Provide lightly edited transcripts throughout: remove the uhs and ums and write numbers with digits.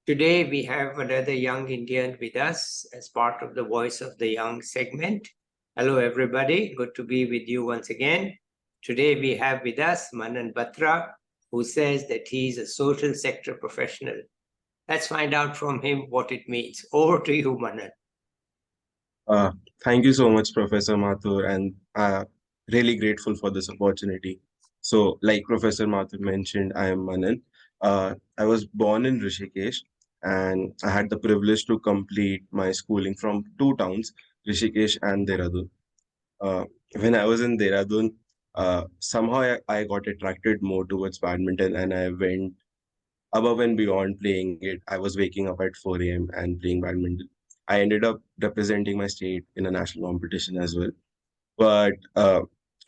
Today, we have another young Indian with us as part of the Voice of the Young segment. Hello, everybody. Good to be with you once again. Today, we have with us Manan Batra, who says that he is a social sector professional. Let's find out from him what it means. Over to you, Manan. Uh, Thank you so much, Professor Mathur, and really grateful for this opportunity. So, like Professor Mathur mentioned, I am Manan. I was born in Rishikesh, and I had the privilege to complete my schooling from two towns, Rishikesh and Dehradun. Uh, when I was in Dehradun, somehow I got attracted more towards badminton, and I went above and beyond playing it. I was waking up at 4 a.m. and playing badminton. I ended up representing my state in a national competition as well. But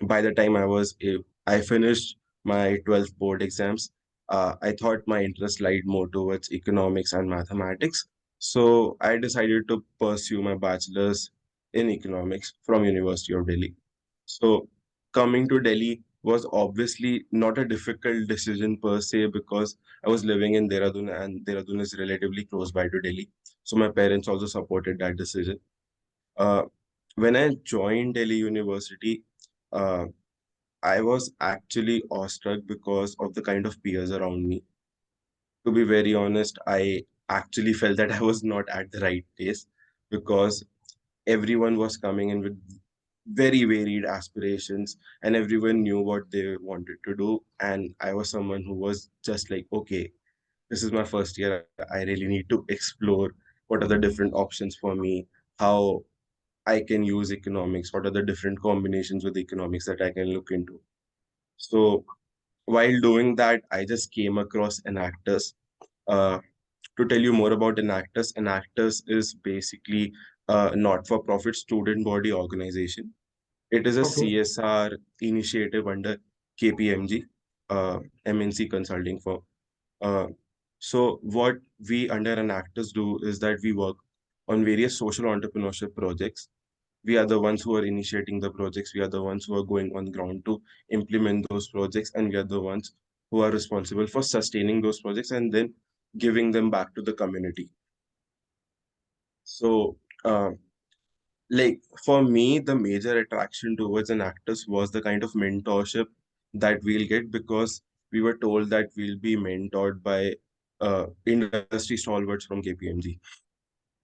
by the time I finished my 12th board exams, I thought my interest lied more towards economics and mathematics. So I decided to pursue my bachelor's in economics from University of Delhi. So coming to Delhi was obviously not a difficult decision per se because I was living in Dehradun and Dehradun is relatively close by to Delhi. So my parents also supported that decision. Uh, when I joined Delhi University, uh, I was actually awestruck because of the kind of peers around me. To be very honest, I actually felt that I was not at the right place because everyone was coming in with very varied aspirations and everyone knew what they wanted to do. And I was someone who was just like, okay, this is my first year. I really need to explore what are the different options for me, how I can use economics, what are the different combinations with economics that I can look into. So while doing that, I just came across Enactus. Uh, to tell you more about Enactus is basically a not-for-profit student body organization. It is a Okay. CSR initiative under KPMG, MNC consulting firm. Uh, so what we under Enactus do is that we work on various social entrepreneurship projects. We are the ones who are initiating the projects. We are the ones who are going on ground to implement those projects, and we are the ones who are responsible for sustaining those projects and then giving them back to the community. So, like for me, the major attraction towards an actress was the kind of mentorship that we'll get because we were told that we'll be mentored by industry stalwarts from KPMG.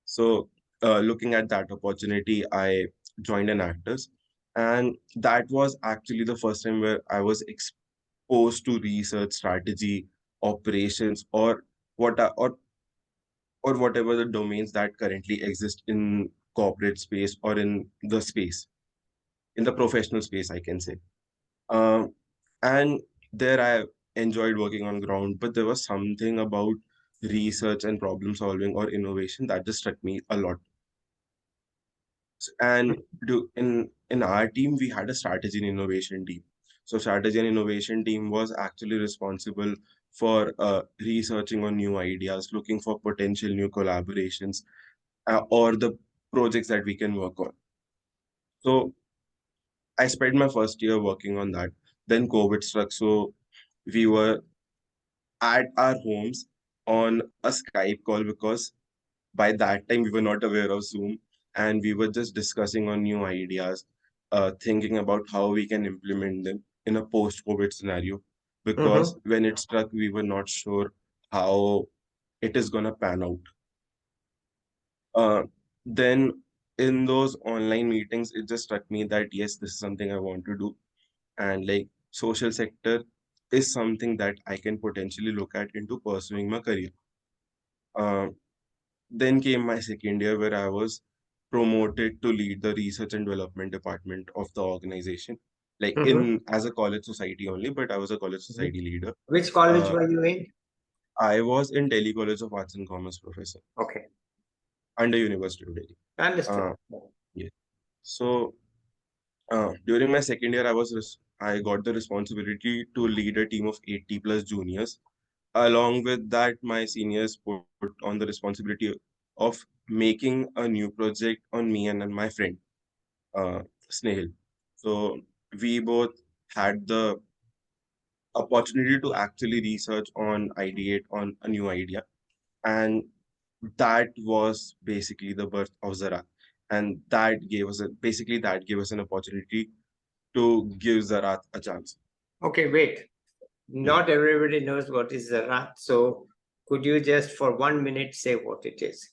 So, looking at that opportunity, I joined an actors, and that was actually the first time where I was exposed to research, strategy, operations, or whatever the domains that currently exist in corporate space or in the space, in the professional space, I can say. Um, and there I enjoyed working on ground, but there was something about research and problem solving or innovation that just struck me a lot. And in our team, we had a strategy and innovation team. So strategy and innovation team was actually responsible for researching on new ideas, looking for potential new collaborations, or the projects that we can work on. So I spent my first year working on that. Then COVID struck, so we were at our homes on a Skype call because by that time we were not aware of Zoom, and we were just discussing on new ideas, thinking about how we can implement them in a post-COVID scenario. Because Mm-hmm. when it struck, we were not sure how it is gonna pan out. Then in those online meetings, it just struck me that yes, this is something I want to do, and like social sector is something that I can potentially look at into pursuing my career. Uh, then came my second year where I was promoted to lead the research and development department of the organization, like Mm-hmm. in as a college society only, but I was a college Mm-hmm. society leader. Which college Uh, were you in? I was in Delhi College of Arts and Commerce professor Okay. under University of Delhi. Understood. Uh, yeah. So during my second year, I got the responsibility to lead a team of 80 plus juniors. Along with that, my seniors put on the responsibility of making a new project on me and my friend, uh, Snehal. So we both had the opportunity to actually research on ideate on a new idea. And that was basically the birth of Zarat. And that gave us an opportunity to give Zarat a chance. Okay, wait. Yeah. Not everybody knows what is Zarat. So could you just for 1 minute say what it is?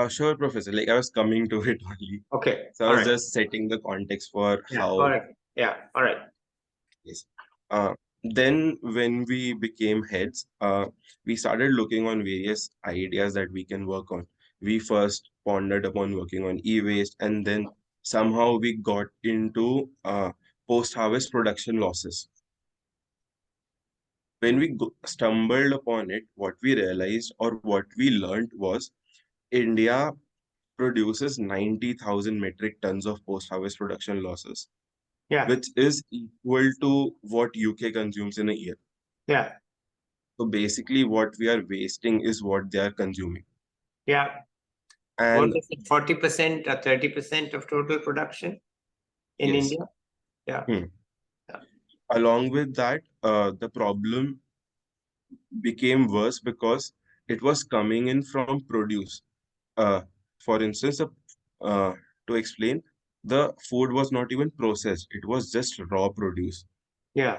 Sure, Professor. Like I was coming to it only. Okay. So I All was right. just setting the context for Yeah. All how. right. Yeah. All right. Yes. Then when we became heads, we started looking on various ideas that we can work on. We first pondered upon working on e-waste, and then somehow we got into post-harvest production losses. When we stumbled upon it, what we realized or what we learned was India produces 90,000 metric tons of post-harvest production losses, Yeah. which is equal to what UK consumes in a year. Yeah. So basically, what we are wasting is what they are consuming. Yeah. What And is it? 40% or 30% of total production in yes, India? Yeah. hmm. Yeah. Along with that, the problem became worse because it was coming in from produce. Uh, for instance, uh, to explain, the food was not even processed, it was just raw produce. Yeah.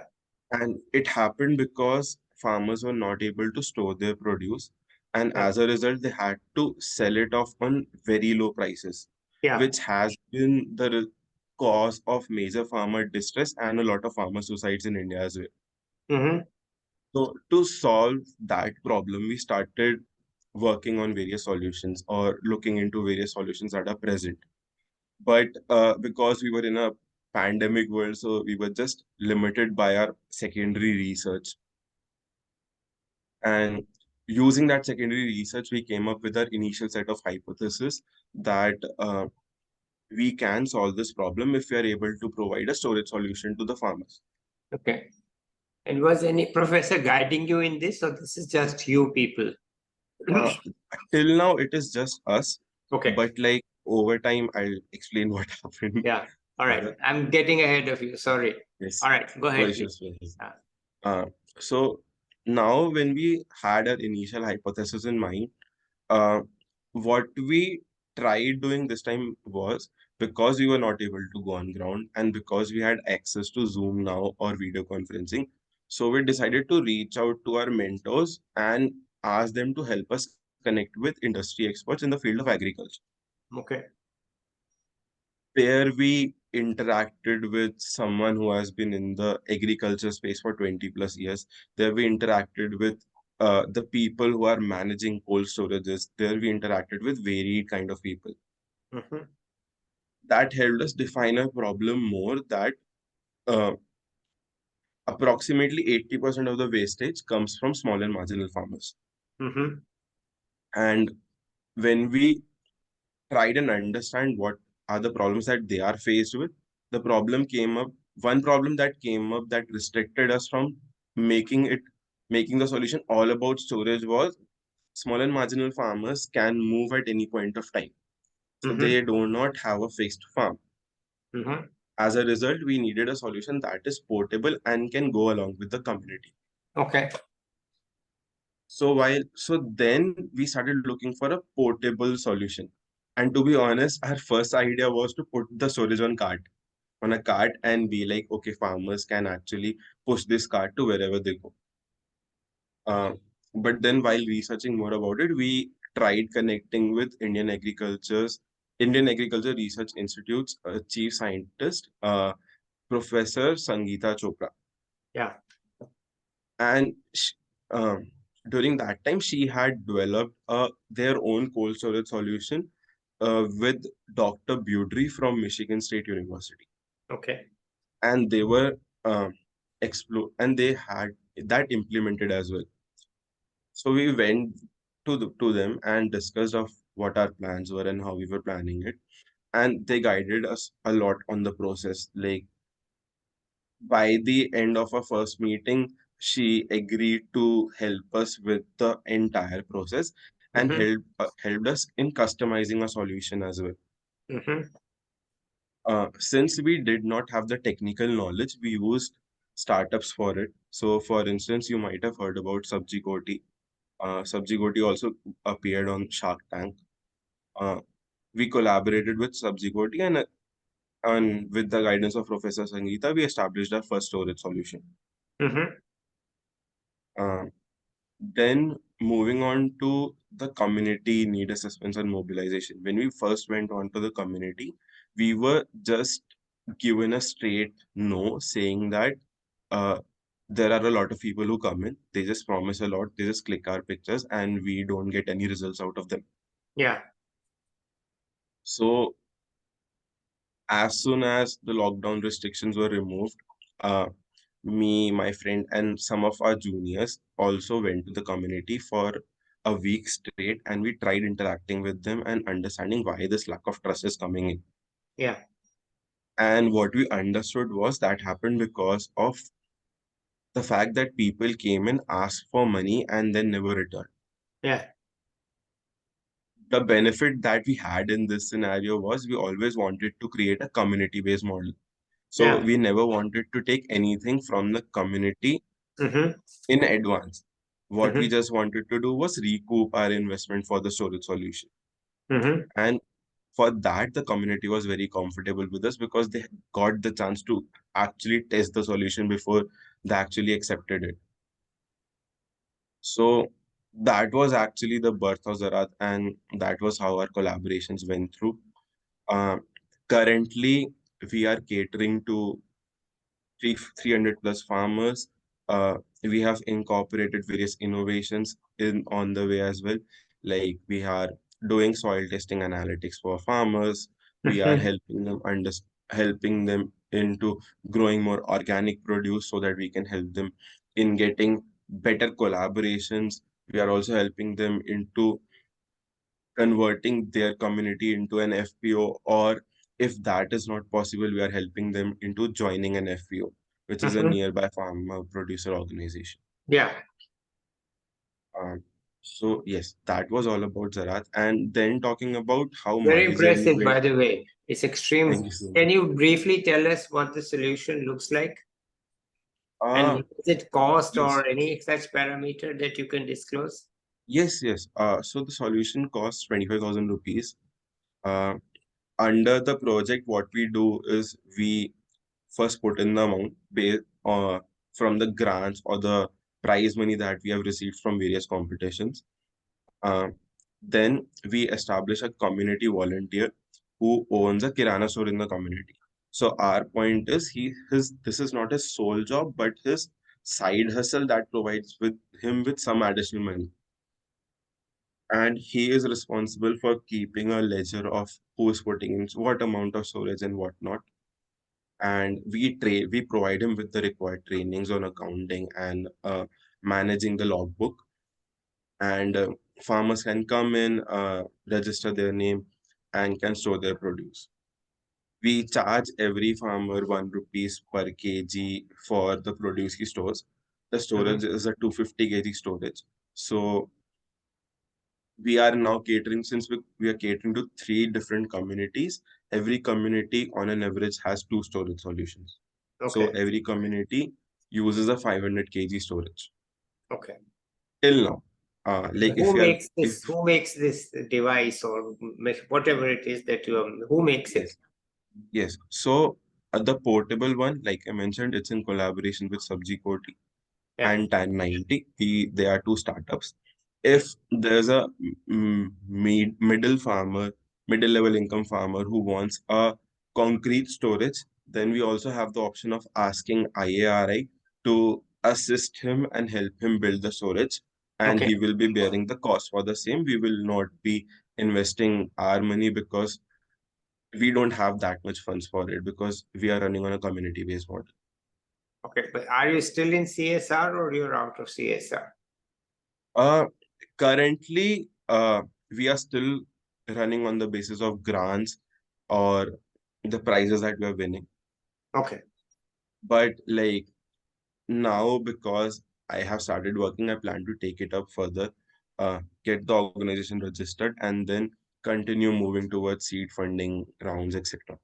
And it happened because farmers were not able to store their produce. And Yeah. as a result, they had to sell it off on very low prices, Yeah. which has been the cause of major farmer distress and a lot of farmer suicides in India as well. Mm-hmm. So, to solve that problem, we started working on various solutions or looking into various solutions that are present. But because we were in a pandemic world, so we were just limited by our secondary research. And using that secondary research, we came up with our initial set of hypotheses that we can solve this problem if we are able to provide a storage solution to the farmers. Okay. And was any professor guiding you in this, or this is just you people? Uh, till now, it is just us, Okay. but like over time, I'll explain what happened. Yeah. All right. Further. I'm getting ahead of you. Sorry. Yes, All right. Go no ahead, please. issues with this. Yeah. Uh, so now, when we had our initial hypothesis in mind, uh, what we tried doing this time was because we were not able to go on ground and because we had access to Zoom now or video conferencing, so we decided to reach out to our mentors and ask them to help us connect with industry experts in the field of agriculture. Okay. There we interacted with someone who has been in the agriculture space for 20 plus years. There we interacted with the people who are managing cold storages. There we interacted with varied kind of people. Mm-hmm. That helped us define a problem more that uh, approximately 80% of the wastage comes from small and marginal farmers. Mm-hmm. And when we tried and understand what are the problems that they are faced with, the problem came up. One problem that came up that restricted us from making it making the solution all about storage was small and marginal farmers can move at any point of time. So Mm-hmm. they do not have a fixed farm. Mm-hmm. As a result, we needed a solution that is portable and can go along with the community. Okay. So then we started looking for a portable solution. And to be honest, our first idea was to put the storage on a cart and be like, okay, farmers can actually push this cart to wherever they go. Uh, but then while researching more about it, we tried connecting with Indian Agriculture Research Institute's chief scientist, Professor Sangeeta Chopra. Yeah. And during that time, she had developed their own cold storage solution with Dr. Budry from Michigan State University. Okay. And they were and they had that implemented as well. So we went to them and discussed of what our plans were and how we were planning it. And they guided us a lot on the process. Like by the end of our first meeting, she agreed to help us with the entire process and Mm-hmm. helped us in customizing a solution as well. Mm-hmm. Since we did not have the technical knowledge, we used startups for it. So, for instance, you might have heard about Sabji Koti. Subsequently also appeared on Shark Tank. Uh, we collaborated with Subsequently and with the guidance of Professor Sangeeta, we established our first storage solution. Mm-hmm. Uh, then moving on to the community need assessments and mobilization. When we first went on to the community, we were just given a straight no, saying that uh, there are a lot of people who come in, they just promise a lot, they just click our pictures, and we don't get any results out of them. Yeah. So as soon as the lockdown restrictions were removed, uh, me, my friend, and some of our juniors also went to the community for a week straight, and we tried interacting with them and understanding why this lack of trust is coming in. Yeah. And what we understood was that happened because of the fact that people came in, asked for money, and then never returned. Yeah. The benefit that we had in this scenario was we always wanted to create a community-based model. So Yeah. we never wanted to take anything from the community Mm-hmm. in advance. What we Mm-hmm. just wanted to do was recoup our investment for the storage solution. Mm-hmm. And for that, the community was very comfortable with us because they got the chance to actually test the solution before they actually accepted it. So that was actually the birth of Zarat, and that was how our collaborations went through. Uh, Currently, we are catering to 300 plus farmers. We have incorporated various innovations in on the way as well. Like we are doing soil testing analytics for farmers. We are Mm-hmm. helping them into growing more organic produce so that we can help them in getting better collaborations. We are also helping them into converting their community into an FPO, or if that is not possible, we are helping them into joining an FPO, which is a Mm-hmm. nearby farmer producer organization. Yeah. Um, so yes, that was all about Zarat. And then talking about how Very my journey impressive, went. by the way. It's extreme. Thank you so Can much. you briefly tell us what the solution looks like? And Uh, what is it cost yes, or any such parameter that you can disclose? yes. So the solution costs 25,000 rupees. Uh, Under the project, what we do is we first put in the amount based from the grants or the prize money that we have received from various competitions. Uh, then we establish a community volunteer who owns a kirana store in the community. So our point is his this is not his sole job, but his side hustle that provides with him with some additional money. And he is responsible for keeping a ledger of who's putting in what amount of storage and whatnot. And we provide him with the required trainings on accounting and managing the logbook. And farmers can come in, register their name, and can store their produce. We charge every farmer 1 rupees per kg for the produce he stores. The storage Mhm. is a 250 kg storage. So we are now catering, since we are catering to three different communities. Every community on an average has two storage solutions. So Okay. every community uses a 500 kg storage Okay. till now. Like if Who you are makes if this? Who makes this device or whatever it is that you? Who makes it? yes, yes. So the portable one, like I mentioned, it's in collaboration with Subsequently Yeah. and Tan 90. They are two startups. If there's a middle farmer, middle level income farmer who wants a concrete storage, then we also have the option of asking IARI to assist him and help him build the storage, and Okay. he will be bearing the cost for the same. We will not be investing our money because we don't have that much funds for it because we are running on a community based model. Okay. But are you still in CSR or you're out of CSR? Uh, Currently, we are still running on the basis of grants or the prizes that we are winning. Okay. But like now, because I have started working, I plan to take it up further, get the organization registered, and then continue moving towards seed funding rounds, etc.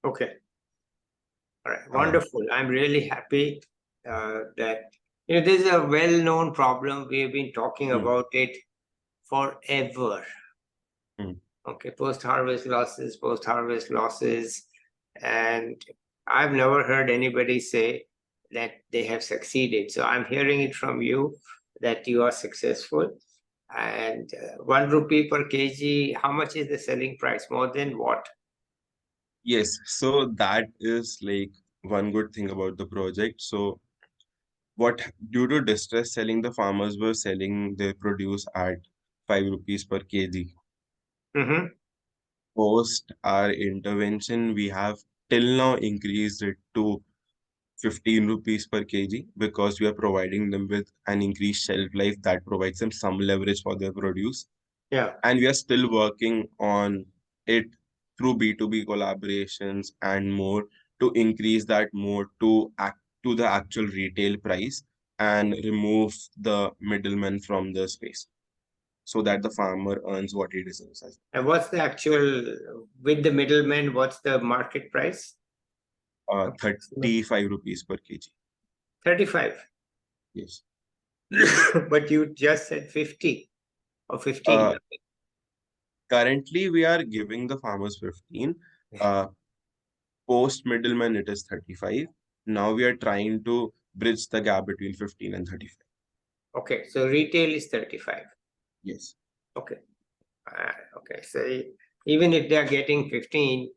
Okay. All right. Uh, Wonderful. I'm really happy that This is a well-known problem. We have been talking Hmm, about it forever. hmm. Okay, post harvest losses, and I've never heard anybody say that they have succeeded. So I'm hearing it from you that you are successful. And 1 rupee per kg, how much is the selling price? More than what? Yes, so that is like one good thing about the project. So what due to distress selling, the farmers were selling their produce at 5 rupees per kg. Mm-hmm. Post our intervention, we have till now increased it to 15 rupees per kg because we are providing them with an increased shelf life that provides them some leverage for their produce. Yeah. And we are still working on it through B2B collaborations and more to increase that more to the actual retail price and remove the middleman from the space so that the farmer earns what he deserves as And what's the actual, with the middleman, what's the market price? 35 rupees per kg. 35. Yes. But you just said 50 or 15. Uh, Currently, we are giving the farmers 15. Uh, Post middleman, it is 35. Now we are trying to bridge the gap between 15 and 35. Okay, so retail is 35. Yes. Okay. Okay, so even if they're getting 15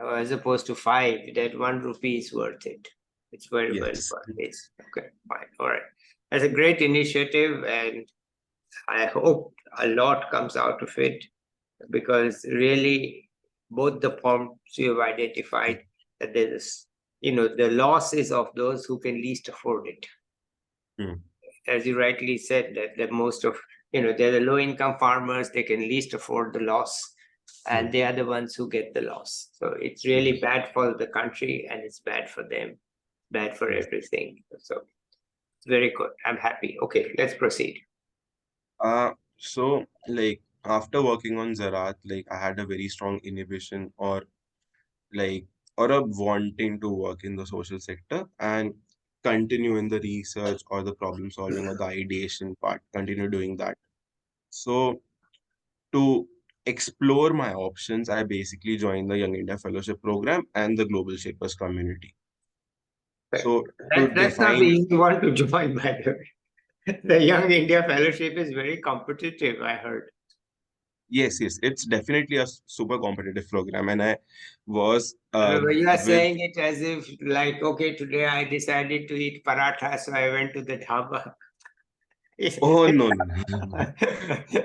as opposed to 5, that 1 rupee is worth it. It's very well Yes. worth it. Okay, fine. All right. That's a great initiative, and I hope a lot comes out of it because really both the forms you have identified that there's, the loss is of those who can least afford it. Hmm. As you rightly said, that most of, they're the low income farmers, they can least afford the loss, Hmm. and they are the ones who get the loss. So it's really Yes. bad for the country and it's bad for them, bad for Yes. everything. So it's very good. I'm happy. Okay, let's proceed. So like after working on Zarat, like I had a very strong inhibition like or a wanting to work in the social sector and continue in the research or the problem solving or the ideation part, continue doing that. So to explore my options, I basically joined the Young India Fellowship Program and the Global Shapers community. Okay. So to That's not the define, easy one to join, by the way. The Young India Fellowship is very competitive, I heard. yes, yes, it's definitely a super competitive program, and I was But you are with saying it as if, like, okay, today I decided to eat paratha, so I went to the dhaba. oh no, no, no.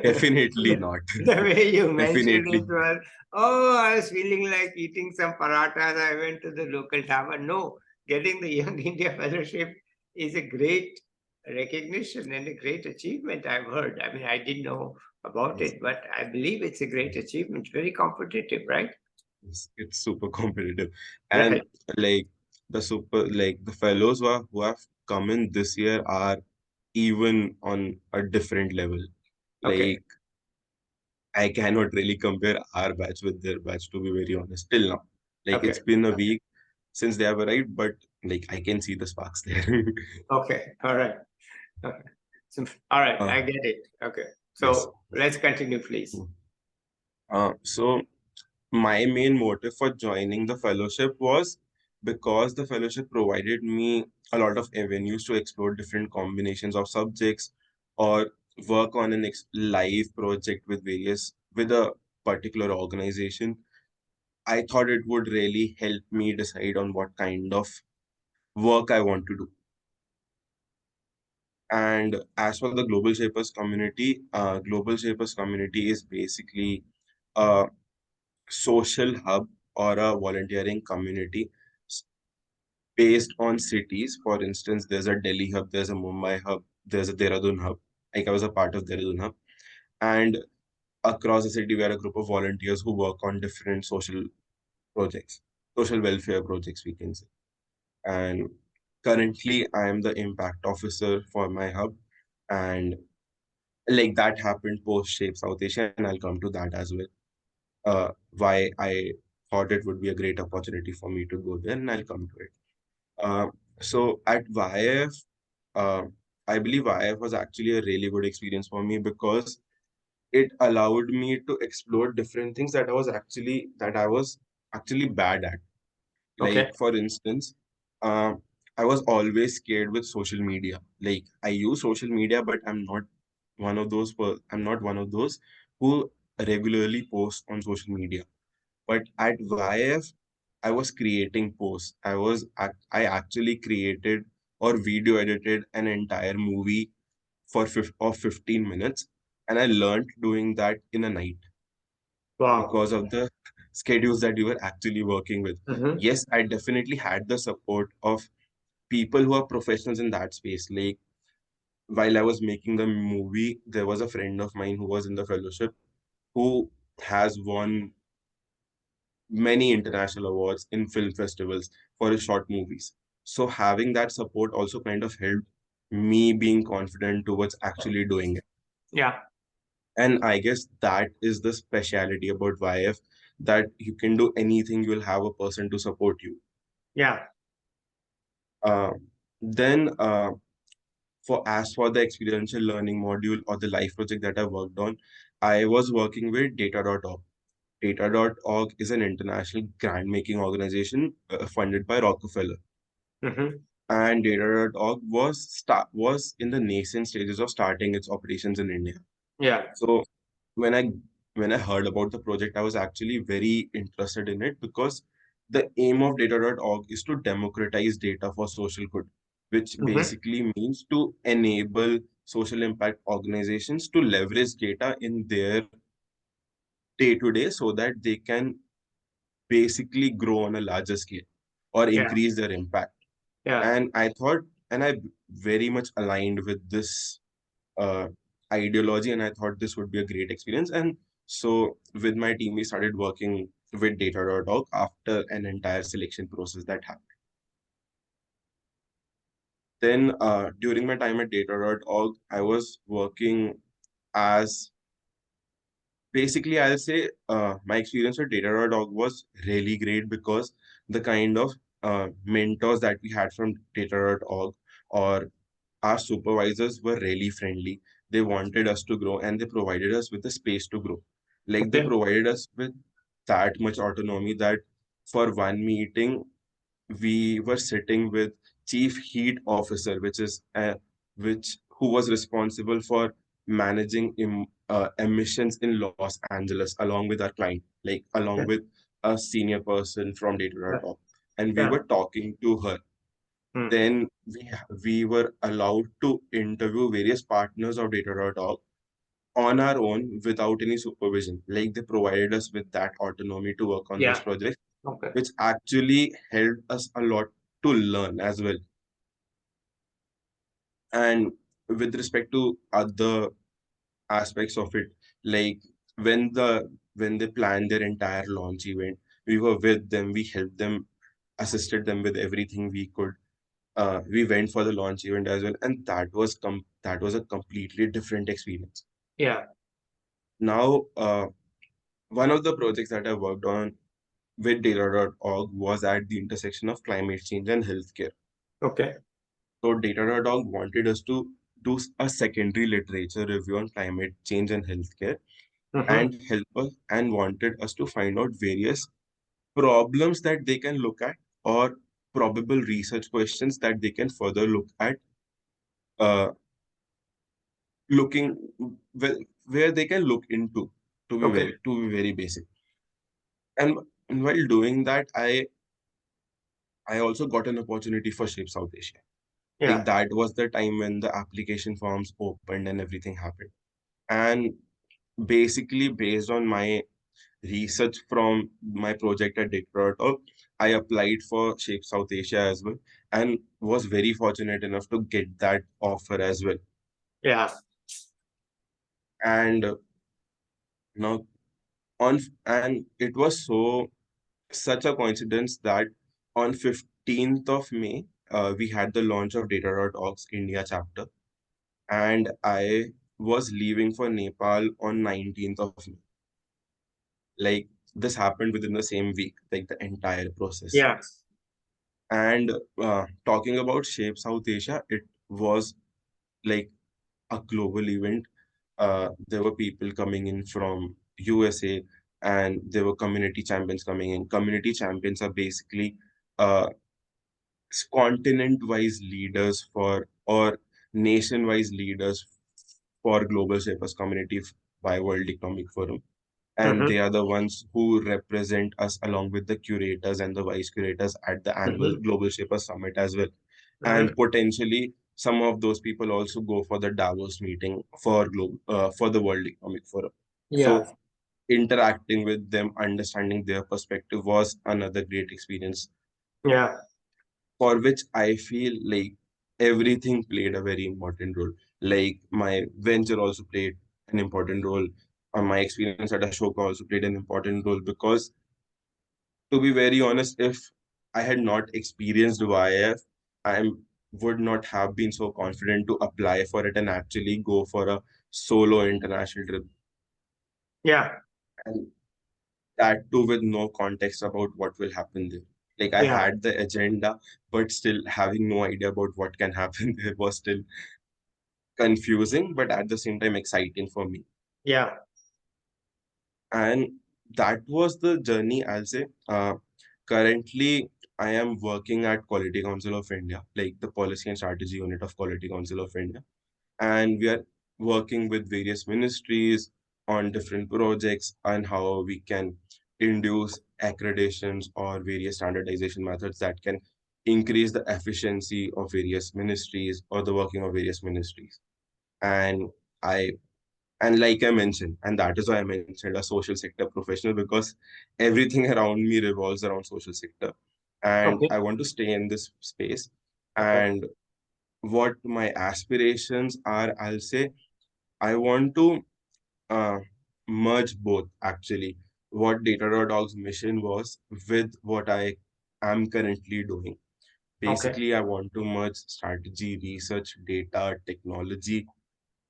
Definitely not. The way you mentioned Definitely. it was, oh, I was feeling like eating some parathas. I went to the local dhaba. No, getting the Young India Fellowship is a great recognition and a great achievement, I've heard. I mean, I didn't know about Yes, it, but I believe it's a great achievement. Very competitive, right? yes, it's super competitive. And Right. like the fellows who have come in this year are even on a different level. Okay. Like I cannot really compare our batch with their batch, to be very honest, till now. Like it's Okay. been a week since they have arrived, but like I can see the sparks there. Okay. All right. Okay. So, all right. uh, I get it. Okay. yes. So let's continue, please. So my main motive for joining the fellowship was because the fellowship provided me a lot of avenues to explore different combinations of subjects or work on an live project with a particular organization. I thought it would really help me decide on what kind of work I want to do. And as for the Global Shapers community is basically a social hub or a volunteering community s- based on cities. For instance, there's a Delhi hub, there's a Mumbai hub, there's a Dehradun hub. Like I was a part of Dehradun hub. And across the city, we are a group of volunteers who work on different projects, social welfare projects, we can say. And currently, I am the impact officer for my hub. And like that happened post Shape South Asia, and I'll come to that as well. Why I thought it would be a great opportunity for me to go there, and I'll come to it. So at YF, I believe IF was actually a really good experience for me because it allowed me to explore different things that I was actually bad at. Okay. Like for instance, uh, I was always scared with social media. Like I use social media, but I'm not one of those who regularly post on social media. But at YF, I was creating posts. I actually created or video edited an entire movie of 15 minutes, and I learned doing that in a night Wow. because of the schedules that we were actually working with. Mm-hmm. Yes, I definitely had the support of people who are professionals in that space. Like while I was making the movie, there was a friend of mine who was in the fellowship who has won many international awards in film festivals for his short movies. So having that support also kind of helped me being confident towards actually doing it. Yeah. And I guess that is the speciality about YF, that you can do anything, you'll have a person to support you. Yeah. Uh, then, as for the experiential learning module or the life project that I worked on, I was working with Data.org. Data.org is an international grant making organization funded by Rockefeller. Mm-hmm. And Data.org was in the nascent stages of starting its operations in India. Yeah. So when I when I heard about the project, I was actually very interested in it because the aim of data.org is to democratize data for social good, which Mm-hmm. basically means to enable social impact organizations to leverage data in their day to day so that they can basically grow on a larger scale or Yeah. increase their impact. Yeah. And I very much aligned with this uh, ideology, and I thought this would be a great experience. And so with my team, we started working with data.org after an entire selection process that happened. Then during my time at data.org, I was working as basically, I'll say my experience with data.org was really great because the kind of mentors that we had from data.org or our supervisors were really friendly. They wanted us to grow and they provided us with the space to grow. Like they Okay. provided us with that much autonomy that for one meeting, we were sitting with chief heat officer, which who was responsible for managing emissions in Los Angeles along with our client, like along Okay. with a senior person from Yeah. data.org. And we Yeah. were talking to her. Mm. Then we were allowed to interview various partners of data.org on our own without any supervision. Like they provided us with that autonomy to work on those Yeah. projects, Okay. which actually helped us a lot to learn as well. And with respect to other aspects of it, like when they planned their entire launch event, we were with them, we helped them, assisted them with everything we could. We went for the launch event as well, and that was a completely different experience. Yeah. Now, one of the projects that I worked on with data.org was at the intersection of climate change and healthcare. Okay. So data.org wanted us to do a secondary literature review on climate change and healthcare Mm-hmm. and help us and wanted us to find out various problems that they can look at or probable research questions that they can further look at, uh, looking where, where they can look into, Okay. to be very basic. And while doing that, I also got an opportunity for Shape South Asia. Like Yeah. that was the time when the application forms opened and everything happened. And basically, based on my research from my project at Dictator, I applied for Shape South Asia as well and was very fortunate enough to get that offer as well. Yeah. And now and it was such a coincidence that on 15th of May, we had the launch of Data.org's India chapter, and I was leaving for Nepal on 19th of May. Like this happened within the same week, like the entire process. Yeah. And talking about Shape South Asia, it was like a global event. There were people coming in from USA, and there were community champions coming in. Community champions are basically uh, continent-wise leaders for or nation-wise leaders for Global Shapers Community by World Economic Forum. And Mm-hmm. they are the ones who represent us along with the curators and the vice curators at the annual Mm-hmm. Global Shapers Summit as well. Mm-hmm. And potentially some of those people also go for the Davos meeting for the World Economic Forum. Yeah, So interacting with them, understanding their perspective was another great experience, yeah, for which I feel like everything played a very important role. Like my venture also played an important role. My experience at Ashoka also played an important role because, to be very honest, if I had not experienced YF, I would not have been so confident to apply for it and actually go for a solo international trip. yeah, And that too with no context about what will happen there. Like I yeah, had the agenda, but still having no idea about what can happen there was still confusing, but at the same time exciting for me. yeah. And that was the journey, I'll say. Currently, I am working at Quality Council of India, like the policy and strategy unit of Quality Council of India. And we are working with various ministries on different projects and how we can induce accreditations or various standardization methods that can increase the efficiency of various ministries or the working of various ministries. And I and like I mentioned, and that is why I mentioned a social sector professional, because everything around me revolves around social sector. And Okay, I want to stay in this space. okay, And what my aspirations are, I'll say, I want to uh, merge both actually. What Data.org's mission was with what I am currently doing. okay, Basically, I want to merge strategy, research, data, technology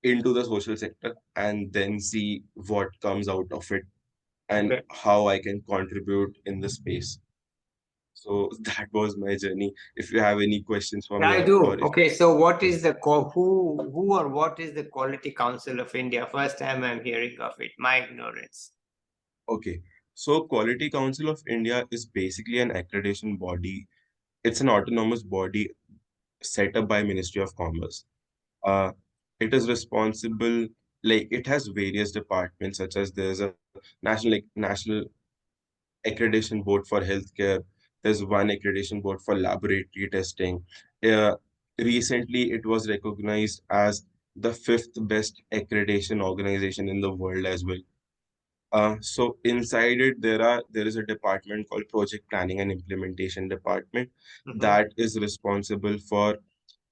into the social sector and then see what comes out of it and okay. how I can contribute in the space. So that was my journey. If you have any questions from Yeah, I your do. or if Okay, so what is the who or what is the Quality Council of India? First time I'm hearing of it. My ignorance. okay. So Quality Council of India is basically an accreditation body. It's an autonomous body set up by Ministry of Commerce. Uh, it is responsible, like it has various departments, such as there's a national accreditation board for healthcare. There's one accreditation board for laboratory testing. Uh, Recently, it was recognized as the fifth best accreditation organization in the world as well. So inside it, there is a department called Project Planning and Implementation Department Mm-hmm. that is responsible for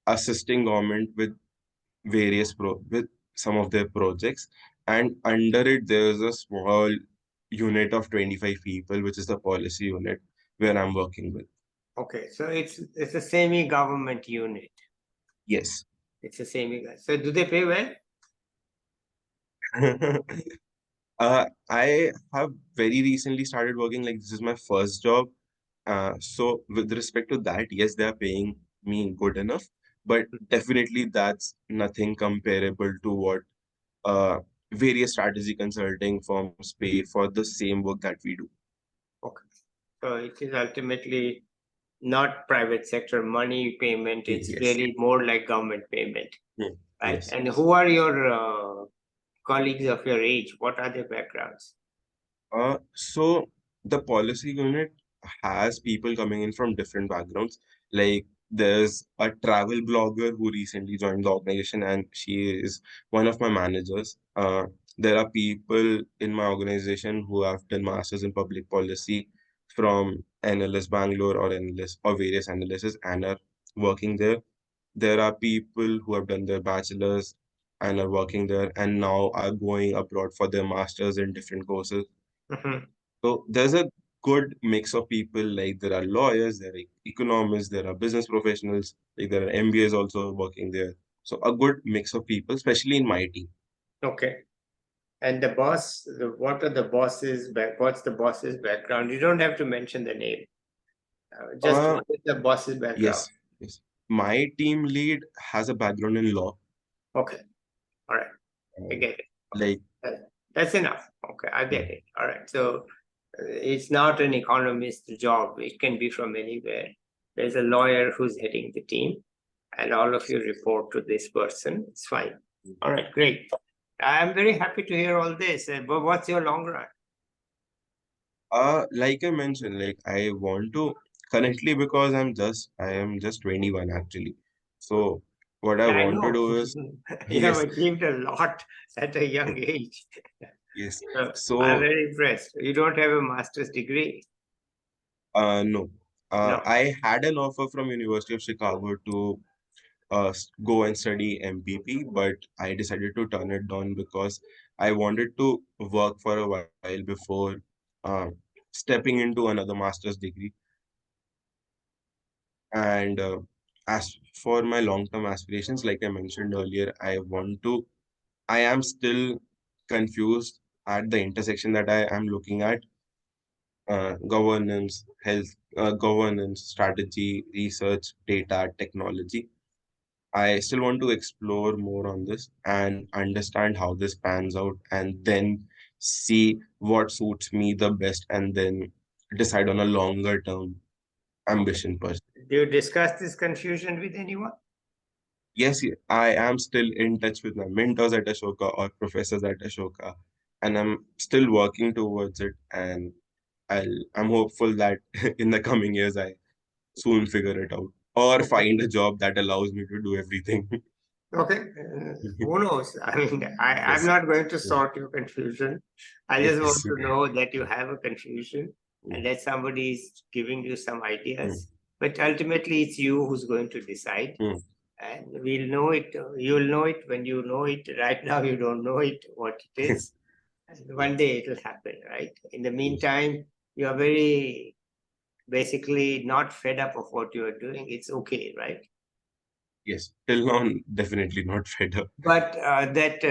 assisting government with with some of their projects, and under it there is a small unit of 25 people, which is the policy unit where I'm working with. Okay, so it's a semi-government unit. Yes. It's a semi. So do they pay well? I have very recently started working, like this is my first job. So with respect to that, yes, they are paying me good enough, but definitely that's nothing comparable to what uh, various strategy consulting firms pay for the same work that we do. Okay, so it is ultimately not private sector money payment. It's Yes. really more like government payment, right? Yes, And yes. who are your colleagues of your age? What are their backgrounds? So the policy unit has people coming in from different backgrounds. Like there's a travel blogger who recently joined the organization, and she is one of my managers. There are people in my organization who have done masters in public policy from NLS Bangalore or NLS or various NLSs and are working there. There are people who have done their bachelors and are working there and now are going abroad for their masters in different courses. Mhm. So there's a good mix of people. Like there are lawyers, there are economists, there are business professionals, like there are MBAs also working there. So a good mix of people, especially in my team. Okay. And the boss, what are the bosses what's the boss's background? You don't have to mention the name. Just Uh, what is the boss's background? yes, yes. My team lead has a background in law. Okay. All right. I Uh, get it. like That's enough. Okay, I get it. All right. So it's not an economist job. It can be from anywhere. There's a lawyer who's heading the team, and all of you report to this person. It's fine. All right, great. I'm very happy to hear all this. But what's your long run? like I mentioned, like I want to currently because I am just 21 actually. So what I Yeah, I want to know. do is You have yes, achieved a lot at a young age. yes. So I'm So very impressed. You don't have a master's degree? no. No. I had an offer from University of Chicago to go and study MPP, but I decided to turn it down because I wanted to work for a while before uh, stepping into another master's degree. And as for my long-term aspirations, like I mentioned earlier, I am still confused at the intersection that I am looking at governance, strategy, research, data, technology. I still want to explore more on this and understand how this pans out and then see what suits me the best and then decide on a longer term Okay. ambition per se. Do you discuss this confusion with anyone? Yes, I am still in touch with my mentors at Ashoka or professors at Ashoka, and I'm still working towards it. And I'm hopeful that in the coming years I soon figure it out or Okay. find a job that allows me to do everything. Okay. Who knows? I mean, I'm Yes, not going to yes, sort your confusion. I just want yes. to know that you have a confusion and Mm, that somebody is giving you some mm, ideas. But ultimately, it's you who's going to decide. mm. And we'll know it. You'll know it when you know it. Right now, you don't know it, what it is. And one day it will happen, right? In the Yes, meantime, you are very basically not fed up of what you are doing. It's okay, right? yes. Till now, definitely not fed up. But that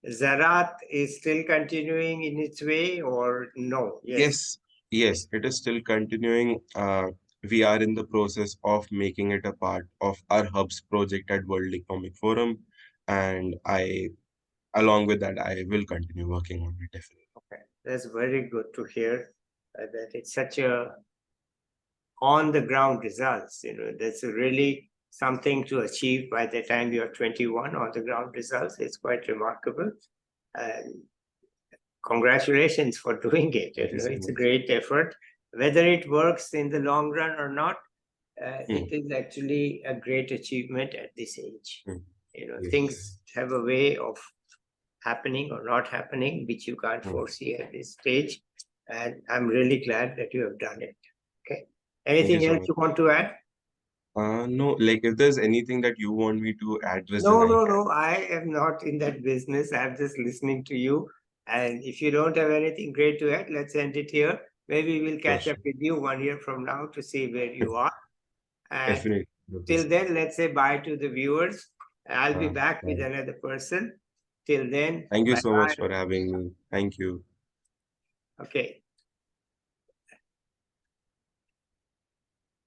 Zarat is still continuing in its way, or no? Yes. Yes, yes, it is still continuing. We are in the process of making it a part of our hubs project at World Economic Forum, and along with that, I will continue working on it definitely. Okay. That's very good to hear that it's such a on the ground results. That's really something to achieve by the time you're 21 on the ground results. It's quite remarkable. And congratulations for doing it. Thank you so It's a much. great effort. Whether it works in the long run or not, Mm, it is actually a great achievement at this age. mm, Things yes. have a way of happening or not happening, which you can't Mm, foresee at this stage. And I'm really glad that you have done it. Okay. thank you Anything so else much. you want to add? No, like if there's anything that you want me to address, then No, I no, can. no. I am not in that business. I'm just listening to you. And if you don't have anything great to add, let's end it here. Maybe we'll Sure, catch up sure. with you 1 year from now to see where you are. And Definitely, till Professor. then, let's say bye to the viewers. I'll be Uh, back with bye. another person. Till then, Thank you bye so much bye. for having me. Thank you. Okay.